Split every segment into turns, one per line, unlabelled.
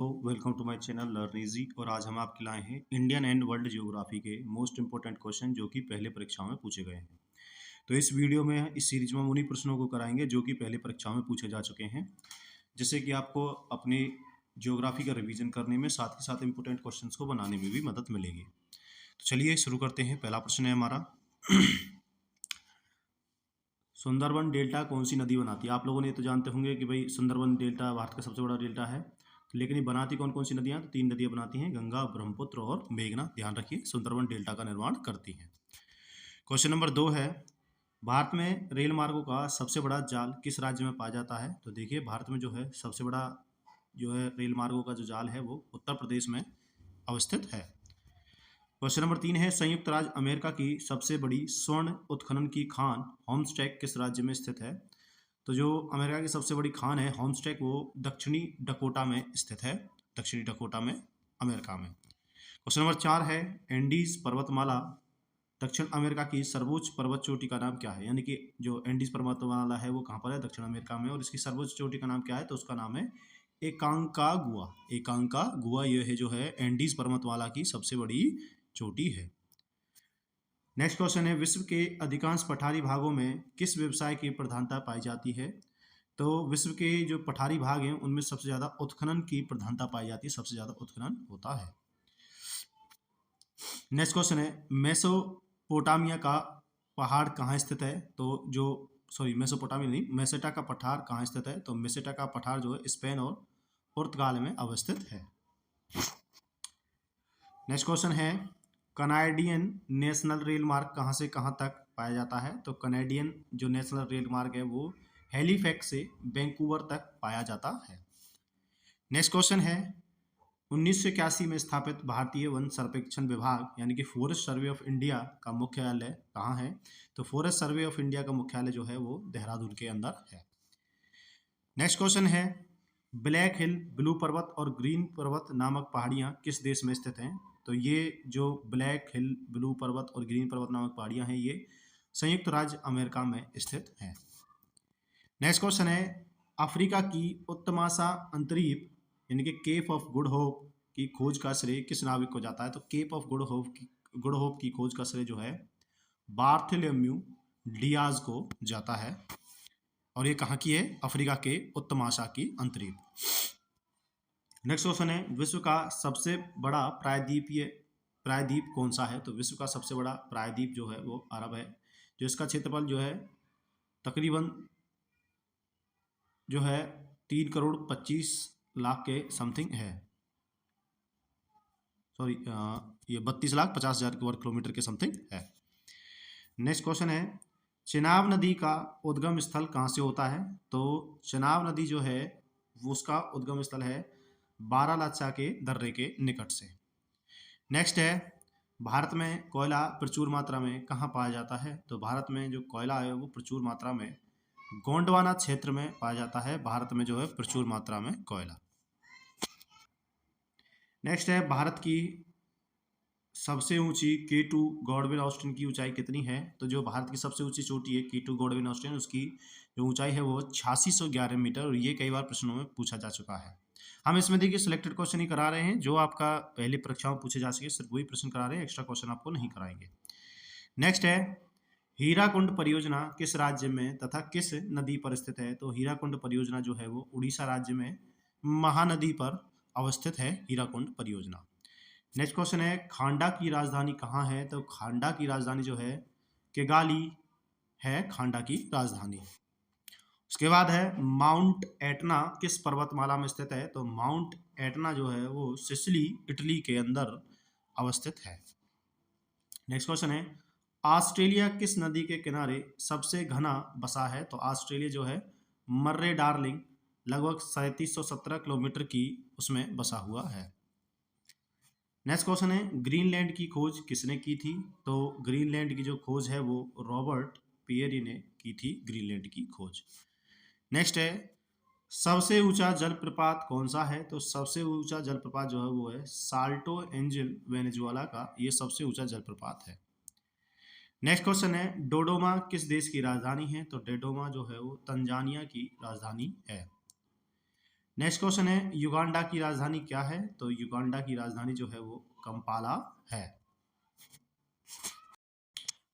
तो welcome to my channel learn easy. और आज हम आपके लाए हैं इंडियन एंड वर्ल्ड ज्योग्राफी के मोस्ट इंपॉर्टेंट क्वेश्चन जो कि पहले परीक्षाओं में पूछे गए हैं। तो इस वीडियो में इस सीरीज में हम उन्हीं प्रश्नों को कराएंगे जो कि पहले परीक्षाओं में पूछे जा चुके हैं, जिससे कि आपको अपनी ज्योग्राफी का रिवीजन करने में साथ ही साथ इंपॉर्टेंट क्वेश्चंस को बनाने में भी मदद मिलेगी। तो चलिए शुरू करते हैं। पहला प्रश्न है हमारा सुंदरबन डेल्टा कौन सी नदी बनाती है? आप लोगों ने तो जानते होंगे कि भाई सुंदरबन डेल्टा भारत का सबसे बड़ा डेल्टा है, लेकिन ये बनाती कौन कौन सी नदियां? तो 3 नदियां बनाती हैं, गंगा, ब्रह्मपुत्र और मेघना। ध्यान रखिए, सुंदरबन डेल्टा का निर्माण करती हैं। क्वेश्चन नंबर 2 है, भारत में रेल मार्गों का सबसे बड़ा जाल किस राज्य में पाया जाता है? तो देखिए, भारत में जो है सबसे बड़ा जो है रेल मार्गों का जो जाल है वो उत्तर प्रदेश में अवस्थित है। क्वेश्चन नंबर 3 है, संयुक्त राज्य अमेरिका की सबसे बड़ी स्वर्ण उत्खनन की खान होम्सटेक किस राज्य में स्थित है? तो जो अमेरिका की सबसे बड़ी खान है होम्सटेक, वो दक्षिणी डकोटा में स्थित है, दक्षिणी डकोटा में, अमेरिका में। क्वेश्चन नंबर 4 है, एंडीज पर्वतमाला दक्षिण अमेरिका की सर्वोच्च पर्वत चोटी का नाम क्या है? यानी कि जो एंडीज पर्वतमाला है वो कहाँ पर है? दक्षिण अमेरिका में। और इसकी सर्वोच्च चोटी का नाम क्या है? तो उसका नाम है एकांकागुआ। एकांकागुआ ये है जो है एंडीज पर्वतमाला की सबसे बड़ी चोटी है। नेक्स्ट क्वेश्चन है, विश्व के अधिकांश पठारी भागों में किस व्यवसाय की प्रधानता पाई जाती है? तो विश्व के जो पठारी भाग हैं उनमें सबसे ज़्यादा उत्खनन की प्रधानता पाई जाती है, सबसे ज़्यादा उत्खनन होता है। नेक्स्ट क्वेश्चन है, मेसोपोटामिया का पहाड़ कहाँ स्थित है? तो जो मेसोपोटामिया नहीं, मेसेटा का पठार कहाँ स्थित है? तो मेसेटा का पठार जो है स्पेन और पुर्तगाल में अवस्थित है। नेक्स्ट क्वेश्चन है, कनाडियन नेशनल रेल मार्ग कहाँ से कहाँ तक पाया जाता है? तो कनाडियन जो नेशनल रेल मार्ग है वो हैलीफैक्स से वैंकूवर तक पाया जाता है। नेक्स्ट क्वेश्चन है, 1981 में स्थापित भारतीय वन सर्वेक्षण विभाग यानी कि फॉरेस्ट सर्वे ऑफ इंडिया का मुख्यालय कहाँ है? तो फॉरेस्ट सर्वे ऑफ इंडिया का मुख्यालय जो है वो देहरादून के अंदर है। नेक्स्ट क्वेश्चन है, ब्लैक हिल, ब्लू पर्वत और ग्रीन पर्वत नामक पहाड़ियाँ किस देश में स्थित हैं? तो ये जो ब्लैक हिल, ब्लू पर्वत और ग्रीन पर्वत नामक पहाड़ियाँ हैं ये संयुक्त राज्य अमेरिका में स्थित हैं। नेक्स्ट क्वेश्चन है, अफ्रीका की उत्तमाशा अंतरीप यानी कि केप ऑफ गुड होप की खोज का श्रेय किस नाविक को जाता है? तो केप ऑफ गुड होप की खोज का श्रेय जो है बार्थोलोम्यू डियाज को जाता है। और ये कहाँ की है? अफ्रीका के उत्तमाशा की अंतरीप। नेक्स्ट क्वेश्चन है, विश्व का सबसे बड़ा प्रायद्वीप कौन सा है? तो विश्व का सबसे बड़ा प्रायद्वीप जो है वो अरब है, जो इसका क्षेत्रफल जो है तकरीबन जो है 3,25,00,000 के समथिंग है। ये 32,50,000 वर्ग किलोमीटर के समथिंग है। नेक्स्ट क्वेश्चन है, चेनाब नदी का उद्गम स्थल कहाँ से होता है? तो चेनाब नदी जो है वो उसका उद्गम स्थल है बारालाचा के दर्रे के निकट से। नेक्स्ट है, भारत में कोयला प्रचुर मात्रा में कहाँ पाया जाता है? तो भारत में जो कोयला है वो प्रचुर मात्रा में गोंडवाना क्षेत्र में पाया जाता है। भारत में जो है प्रचुर मात्रा में कोयला। नेक्स्ट है, भारत की सबसे ऊंची K2 गॉडविन ऑस्टिन की ऊंचाई कितनी है? तो जो भारत की सबसे ऊंची चोटी है K2 गॉडविन ऑस्टिन, उसकी जो ऊंचाई है वो 8611 मीटर, और ये कई बार प्रश्नों में पूछा जा चुका है। हम इसमें देखिए सिलेक्टेड क्वेश्चन ही करा रहे हैं, जो आपका पहले परीक्षाओं में पूछे जा सके सिर्फ वही प्रश्न करा रहे हैं, एक्स्ट्रा क्वेश्चन आपको नहीं कराएंगे। नेक्स्ट है, हीराकुंड परियोजना किस राज्य में तथा किस नदी पर स्थित है? तो हीराकुंड परियोजना जो है वो उड़ीसा राज्य में महानदी पर अवस्थित है, हीराकुंड परियोजना। नेक्स्ट क्वेश्चन है, खांडा की राजधानी कहाँ है? तो खांडा की राजधानी जो है किगाली है, खांडा की राजधानी। उसके बाद है, माउंट एटना किस पर्वतमाला में स्थित है? तो माउंट एटना जो है वो सिसिली, इटली के अंदर अवस्थित है। नेक्स्ट क्वेश्चन है, ऑस्ट्रेलिया किस नदी के किनारे सबसे घना बसा है? तो ऑस्ट्रेलिया जो है मर्रे डार्लिंग लगभग 3717 किलोमीटर की उसमें बसा हुआ है। नेक्स्ट क्वेश्चन है, ग्रीनलैंड की खोज किसने की थी? तो ग्रीनलैंड की जो खोज है वो रॉबर्ट पियरी ने की थी, ग्रीनलैंड की खोज। नेक्स्ट है, सबसे ऊंचा जलप्रपात कौन सा है? तो सबसे ऊंचा जलप्रपात जो है वो है साल्टो एंजल, वेनेजुएला का ये सबसे ऊंचा जलप्रपात है। नेक्स्ट क्वेश्चन है, डोडोमा किस देश की राजधानी है? तो डोडोमा जो है वो तंजानिया की राजधानी है। नेक्स्ट क्वेश्चन है युगांडा की राजधानी क्या है? तो युगांडा की राजधानी जो है वो कंपाला है।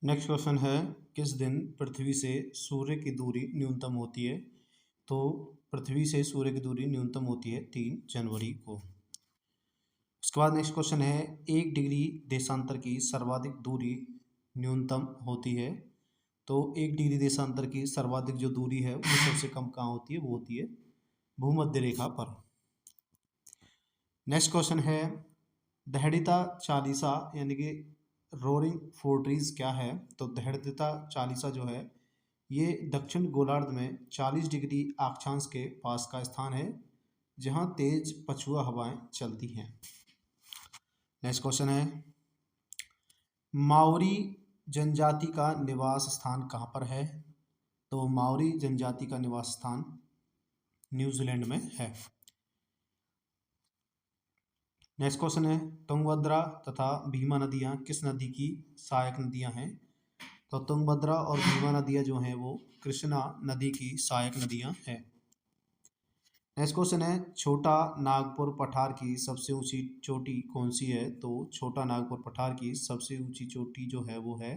नेक्स्ट क्वेश्चन है किस दिन पृथ्वी से सूर्य की दूरी न्यूनतम होती है? तो पृथ्वी से सूर्य की दूरी न्यूनतम होती है 3 जनवरी को। उसके बाद नेक्स्ट क्वेश्चन है 1 डिग्री देशांतर की सर्वाधिक दूरी न्यूनतम होती है। तो 1 डिग्री देशांतर की सर्वाधिक जो दूरी है वो सबसे कम कहाँ होती है? वो होती है भूमध्य रेखा पर। नेक्स्ट क्वेश्चन है दहड़िता चालीसा यानी कि रोरिंग फोर्ट्रीज क्या है? तो दहड़िता चालीसा जो है ये दक्षिण गोलार्ध में 40 डिग्री अक्षांश के पास का स्थान है जहां तेज पछुआ हवाएं चलती हैं। नेक्स्ट क्वेश्चन है माओरी जनजाति का निवास स्थान कहाँ पर है? तो माओरी जनजाति का निवास स्थान न्यूजीलैंड में है। नेक्स्ट क्वेश्चन है तुंगभद्रा तथा भीमा नदियाँ किस नदी की सहायक नदियाँ हैं? तो तुंगभद्रा और भीमा नदियाँ जो हैं वो कृष्णा नदी की सहायक नदियाँ हैं। नेक्स्ट क्वेश्चन है छोटा नागपुर पठार की सबसे ऊंची चोटी कौन सी है? तो छोटा नागपुर पठार की सबसे ऊंची चोटी जो है वो है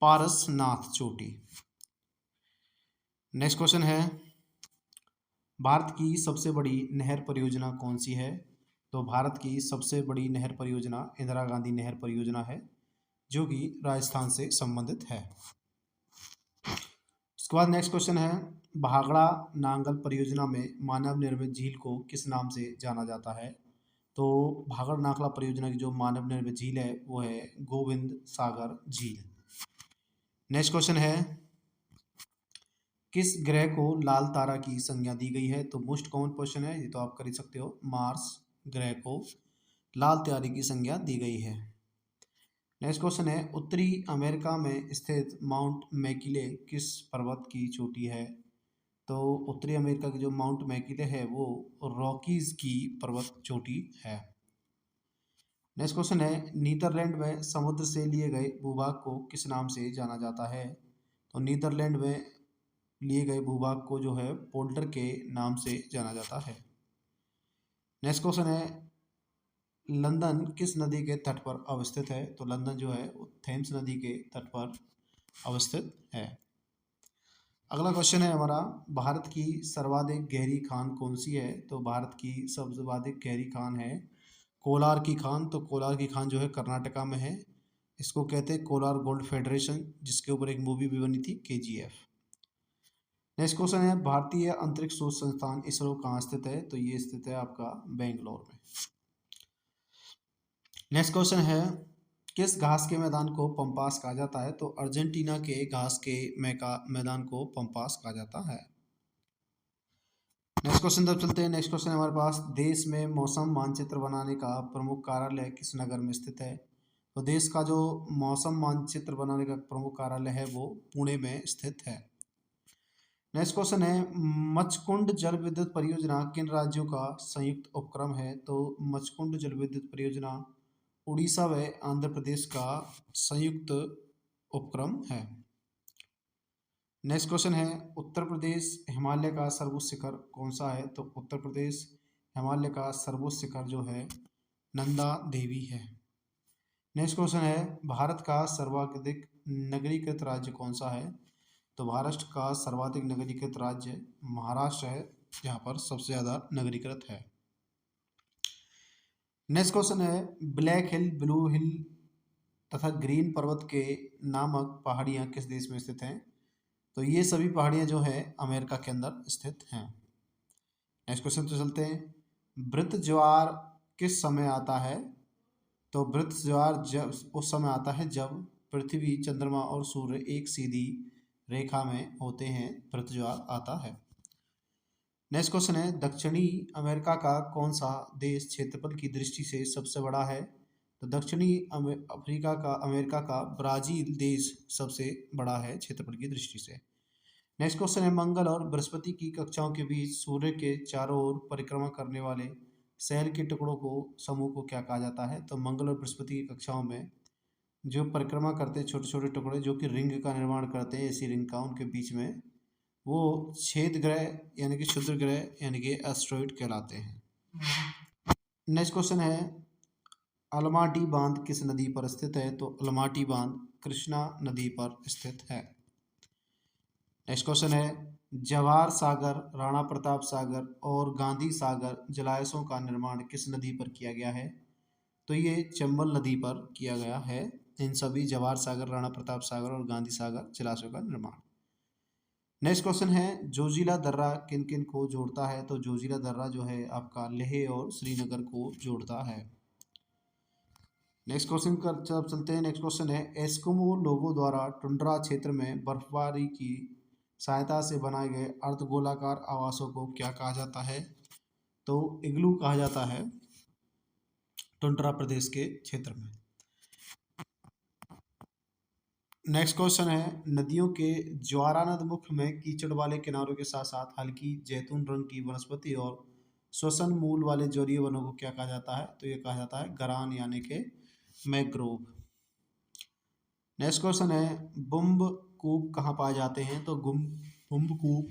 पारसनाथ चोटी। नेक्स्ट क्वेश्चन है भारत की सबसे बड़ी नहर परियोजना कौन सी है? तो भारत की सबसे बड़ी नहर परियोजना इंदिरा गांधी नहर परियोजना है जो कि राजस्थान से संबंधित है। उसके बाद नेक्स्ट क्वेश्चन है भाखड़ा नांगल परियोजना में मानव निर्मित झील को किस नाम से जाना जाता है? तो भाखड़ा नांगल परियोजना की जो मानव निर्मित झील है वो है गोविंद सागर झील। नेक्स्ट क्वेश्चन है किस ग्रह को लाल तारा की संज्ञा दी गई है? तो मोस्ट कॉमन क्वेश्चन है ये तो आप कर ही सकते हो। मार्स ग्रह को लाल तारे की संज्ञा दी गई है। नेक्स्ट क्वेश्चन है उत्तरी अमेरिका में स्थित माउंट मैकिले किस पर्वत की चोटी है? तो उत्तरी अमेरिका की जो माउंट मैकिले है वो रॉकीज की पर्वत चोटी है। नेक्स्ट क्वेश्चन है नीदरलैंड में समुद्र से लिए गए भूभाग को किस नाम से जाना जाता है? तो नीदरलैंड में लिए गए भूभाग को जो है पोल्टर के नाम से जाना जाता है। नेक्स्ट क्वेश्चन है लंदन किस नदी के तट पर अवस्थित है? तो लंदन जो है वो थेम्स नदी के तट पर अवस्थित है। अगला क्वेश्चन है हमारा भारत की सर्वाधिक गहरी खान कौन सी है? तो भारत की सर्वाधिक गहरी खान है कोलार की खान। तो कोलार की खान जो है कर्नाटका में है। इसको कहते हैं कोलार गोल्ड फेडरेशन जिसके ऊपर एक मूवी भी बनी थी KGF। नेक्स्ट क्वेश्चन है भारतीय अंतरिक्ष शोध संस्थान इसरो कहाँ स्थित है? तो ये स्थित है आपका बेंगलोर में। नेक्स्ट क्वेश्चन है किस घास के मैदान को पंपास कहा जाता है? तो अर्जेंटीना के घास के मैदान को पंपास कहा जाता है। नेक्स्ट क्वेश्चन तब चलते हैं। नेक्स्ट क्वेश्चन हमारे पास देश में मौसम मानचित्र बनाने का प्रमुख कार्यालय किस नगर में स्थित है? तो देश का जो मौसम मानचित्र बनाने का प्रमुख कार्यालय है वो पुणे में स्थित है। नेक्स्ट क्वेश्चन है मचकुंड जल विद्युत परियोजना किन राज्यों का संयुक्त उपक्रम है? तो मचकुंड जल विद्युत परियोजना उड़ीसा व आंध्र प्रदेश का संयुक्त उपक्रम है। नेक्स्ट क्वेश्चन है उत्तर प्रदेश हिमालय का सर्वोच्च शिखर कौन सा है? तो उत्तर प्रदेश हिमालय का सर्वोच्च शिखर जो है नंदा देवी है। नेक्स्ट क्वेश्चन है भारत का सर्वाधिक नगरीकृत राज्य कौन सा है? तो महाराष्ट्र का सर्वाधिक नगरीकृत राज्य महाराष्ट्र है जहाँ पर सबसे ज़्यादा नगरीकृत है। नेक्स्ट क्वेश्चन है ब्लैक हिल ब्लू हिल तथा ग्रीन पर्वत के नामक पहाड़ियाँ किस देश में स्थित हैं? तो ये सभी पहाड़ियाँ जो है अमेरिका के अंदर स्थित हैं। नेक्स्ट क्वेश्चन तो चलते हैं वृत्त ज्वार किस समय आता है? तो वृत्त ज्वार जब उस समय आता है जब पृथ्वी चंद्रमा और सूर्य एक सीधी रेखा में होते हैं वृत्त ज्वार आता है। नेक्स्ट क्वेश्चन है दक्षिणी अमेरिका का कौन सा देश क्षेत्रफल की दृष्टि से सबसे बड़ा है? तो दक्षिणी अमेरिका का ब्राज़ील देश सबसे बड़ा है क्षेत्रफल की दृष्टि से। नेक्स्ट क्वेश्चन है मंगल और बृहस्पति की कक्षाओं के बीच सूर्य के चारों ओर परिक्रमा करने वाले सेल के टुकड़ों को समूह को क्या कहा जाता है? तो मंगल और बृहस्पति की कक्षाओं में जो परिक्रमा करते हैं छोटे छोटे टुकड़े जो कि रिंग का निर्माण करते हैं ऐसी रिंग का उनके बीच में वो छेद ग्रह यानी कि क्षुद्र ग्रह यानी कि एस्ट्रॉइड कहलाते हैं। नेक्स्ट क्वेश्चन है अलमाटी बांध किस नदी पर स्थित है? तो अलमाटी बांध कृष्णा नदी पर स्थित है। नेक्स्ट क्वेश्चन है जवाहर सागर, राणा प्रताप सागर और गांधी सागर जलाशयों का निर्माण किस नदी पर किया गया है? तो ये चंबल नदी पर किया गया है। इन सभी जवाहर सागर, राणा प्रताप सागर और गांधी सागर जलाशयों का निर्माण। नेक्स्ट क्वेश्चन है जोजिला दर्रा किन किन को जोड़ता है? तो जोजिला दर्रा जो है आपका लेह और श्रीनगर को जोड़ता है। नेक्स्ट क्वेश्चन का तरफ चलते हैं। नेक्स्ट क्वेश्चन है एस्किमो लोगों द्वारा टुंड्रा क्षेत्र में बर्फबारी की सहायता से बनाए गए अर्धगोलाकार आवासों को क्या कहा जाता है? तो इग्लू कहा जाता है टुंड्रा प्रदेश के क्षेत्र में। नेक्स्ट क्वेश्चन है नदियों के ज्वारानद मुख में कीचड़ वाले किनारों के साथ साथ हल्की जैतून रंग की वनस्पति और श्वसन मूल वाले जलीय वनों को क्या कहा जाता है? तो ये कहा जाता है गरान यानी कि मैंग्रोव। नेक्स्ट क्वेश्चन है बुम्बकूप कहाँ पाए जाते हैं? तो बुम्बकूप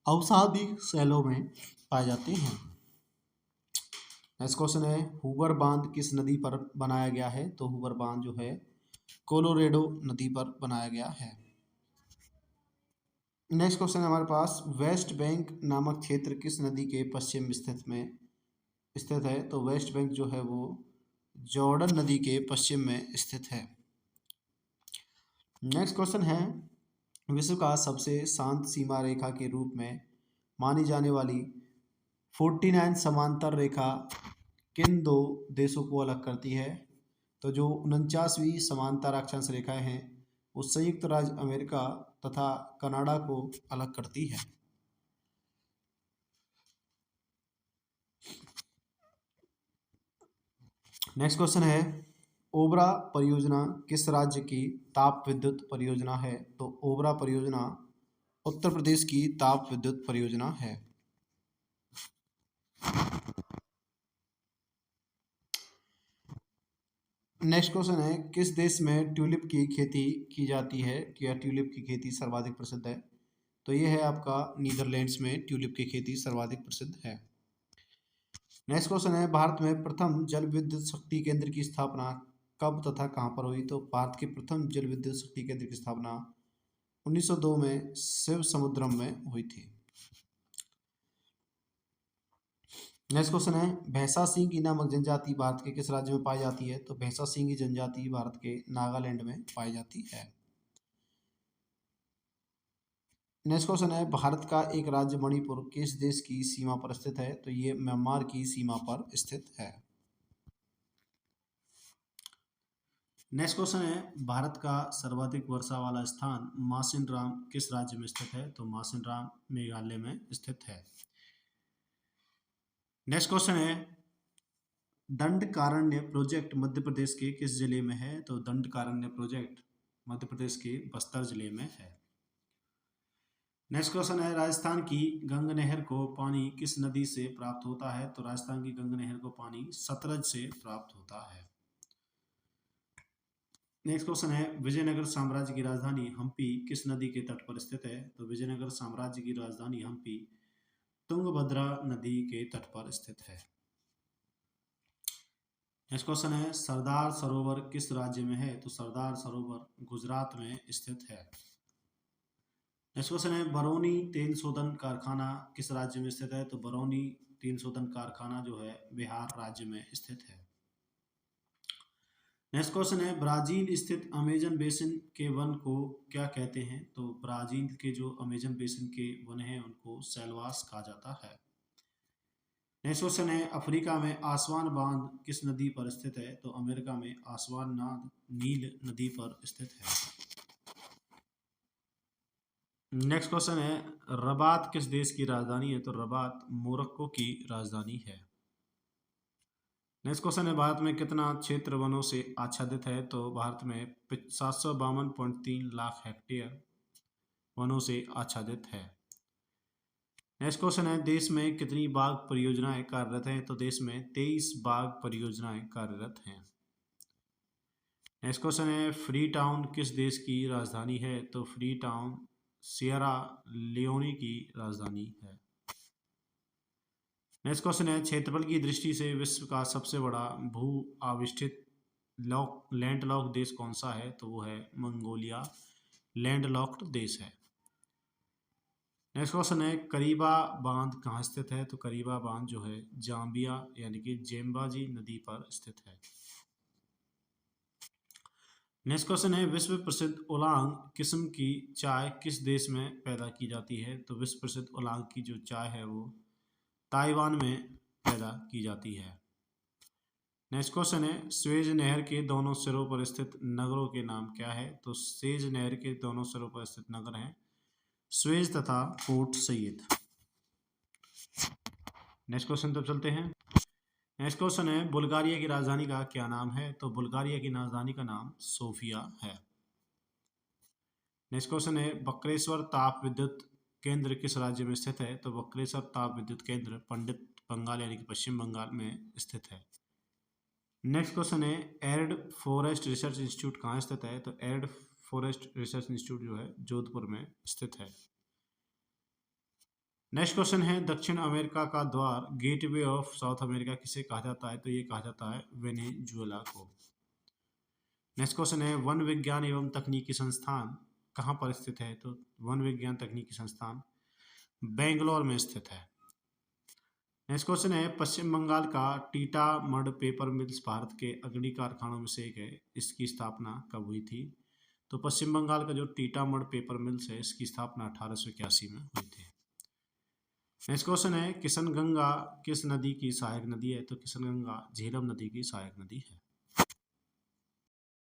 अवसादी सेलों में पाए जाते हैं। नेक्स्ट क्वेश्चन है हूबर बांध किस नदी पर बनाया गया है? तो हूबर बांध जो है कोलोरेडो नदी पर बनाया गया है। नेक्स्ट क्वेश्चन है हमारे पास वेस्ट बैंक नामक क्षेत्र किस नदी के पश्चिम स्थित है? तो वेस्ट बैंक जो है वो जॉर्डन नदी के पश्चिम में स्थित है। नेक्स्ट क्वेश्चन है विश्व का सबसे शांत सीमा रेखा के रूप में मानी जाने वाली 49 समांतर रेखा किन दो देशों को अलग करती है? तो जो 49वीं समांतर अक्षांश रेखाएं हैं वो संयुक्त राज्य अमेरिका तथा कनाडा को अलग करती है। नेक्स्ट क्वेश्चन है ओबरा परियोजना किस राज्य की ताप विद्युत परियोजना है? तो ओबरा परियोजना उत्तर प्रदेश की ताप विद्युत परियोजना है। नेक्स्ट क्वेश्चन है किस देश में ट्यूलिप की खेती की जाती है या ट्यूलिप की खेती सर्वाधिक प्रसिद्ध है? तो ये है आपका नीदरलैंड्स में ट्यूलिप की खेती सर्वाधिक प्रसिद्ध है। नेक्स्ट क्वेश्चन है भारत में प्रथम जल विद्युत शक्ति केंद्र की स्थापना कब तथा कहाँ पर हुई? तो भारत के प्रथम जल विद्युत शक्ति केंद्र की स्थापना 1902 में शिव समुद्रम में हुई थी। नेक्स्ट क्वेश्चन है भैंसा सिंह की नामक जनजाति भारत के किस राज्य में पाई जाती है? तो भैंसा सिंह की जनजाति भारत के नागालैंड में पाई जाती है। नेक्स्ट क्वेश्चन है भारत का एक राज्य मणिपुर किस देश की सीमा पर स्थित है? तो ये म्यांमार की सीमा पर स्थित है। नेक्स्ट क्वेश्चन है भारत का सर्वाधिक वर्षा वाला स्थान मासिनराम किस राज्य में स्थित है? तो मासिनराम मेघालय में स्थित है। नेक्स्ट क्वेश्चन है दंडकारण्य प्रोजेक्ट मध्य प्रदेश के किस जिले में है? तो दंडकारण्य प्रोजेक्ट मध्य प्रदेश के बस्तर जिले में है। नेक्स्ट क्वेश्चन है राजस्थान की गंग नहर को पानी किस नदी से प्राप्त होता है? तो राजस्थान की गंग नहर को पानी सतलज से प्राप्त होता है। नेक्स्ट क्वेश्चन है विजयनगर साम्राज्य की राजधानी हम्पी किस नदी के तट पर स्थित है? तो विजयनगर साम्राज्य की राजधानी हम्पी तुंगभद्रा नदी के तट पर स्थित है। नेक्स्ट क्वेश्चन है सरदार सरोवर किस राज्य में है? तो सरदार सरोवर गुजरात में स्थित है। नेक्स्ट क्वेश्चन है बरौनी तेल शोधन कारखाना किस राज्य में स्थित है? तो बरौनी तेल शोधन कारखाना जो है बिहार राज्य में स्थित है। नेक्स्ट क्वेश्चन है ब्राजील स्थित अमेजन बेसिन के वन को क्या कहते हैं? तो ब्राजील के जो अमेजन बेसिन के वन हैं उनको सेल्वास कहा जाता है। नेक्स्ट क्वेश्चन है अफ्रीका में आसवान बांध किस नदी पर स्थित है? तो अमेरिका में आसवान नाद नील नदी पर स्थित है। नेक्स्ट क्वेश्चन है रबात किस देश की राजधानी है? तो रबात मोरक्को की राजधानी है। नेक्स्ट क्वेश्चन है भारत में कितना क्षेत्र वनों से आच्छादित है? तो भारत में 752.3 लाख हेक्टेयर वनों से आच्छादित है। नेक्स्ट क्वेश्चन है देश में कितनी बाघ परियोजनाएं कार्यरत हैं? तो देश में 23 बाघ परियोजनाएं कार्यरत हैं। नेक्स्ट क्वेश्चन है फ्री टाउन किस देश की राजधानी है? तो फ्री टाउन सियरा लियोनी की राजधानी है। नेक्स्ट क्वेश्चन है, क्षेत्रफल की दृष्टि से विश्व का सबसे बड़ा भू आविष्ठित लैंडलॉक्ड देश कौन सा है? तो वो है मंगोलिया, लैंडलॉक्ड देश है। नेक्स्ट क्वेश्चन है, करीबा बांध कहाँ स्थित है? तो करीबा बांध जो है जाम्बिया यानी कि जेम्बाजी नदी पर स्थित है। नेक्स्ट क्वेश्चन है, विश्व प्रसिद्ध ओलांग किस्म की चाय किस देश में पैदा की जाती है? तो विश्व प्रसिद्ध ओलांग की जो चाय है वो ताइवान में पैदा की जाती है। नेक्स्ट क्वेश्चन है, स्वेज नहर के दोनों सिरों पर स्थित नगरों के नाम क्या है? तो स्वेज नहर के दोनों सिरों पर स्थित नगर हैं स्वेज तथा पोर्ट सईद। नेक्स्ट क्वेश्चन तब चलते हैं। नेक्स्ट क्वेश्चन है, बुल्गारिया की राजधानी का क्या नाम है? तो बुल्गारिया की राजधानी का नाम सोफिया है। नेक्स्ट क्वेश्चन है, बक्रेश्वर ताप विद्युत केंद्र किस राज्य में स्थित है? तो बक्रेश्वर ताप विद्युत केंद्र पंडित बंगाल यानी कि पश्चिम बंगाल में स्थित है। नेक्स्ट क्वेश्चन है, एरिड फॉरेस्ट रिसर्च इंस्टीट्यूट कहाँ स्थित है? तो एरिड फॉरेस्ट रिसर्च इंस्टीट्यूट जो है जोधपुर में स्थित है। नेक्स्ट क्वेश्चन है, दक्षिण अमेरिका का द्वार गेटवे ऑफ साउथ अमेरिका किसे कहा जाता है? तो ये कहा जाता है वेनेजुएला को। नेक्स्ट क्वेश्चन है, वन विज्ञान एवं तकनीकी संस्थान कहाँ पर स्थित है? तो वन विज्ञान तकनीकी संस्थान बेंगलोर में स्थित है। नेक्स्ट क्वेश्चन है, पश्चिम बंगाल का टीटामढ़ पेपर मिल्स भारत के अग्रणी कारखानों में से एक है, इसकी स्थापना कब हुई थी? तो पश्चिम बंगाल का जो टीटामढ़ पेपर मिल्स है इसकी स्थापना 1881 में हुई थी। नेक्स्ट क्वेश्चन है, किशनगंगा किस नदी की सहायक नदी है? तो किशनगंगा झेलम नदी की सहायक नदी है।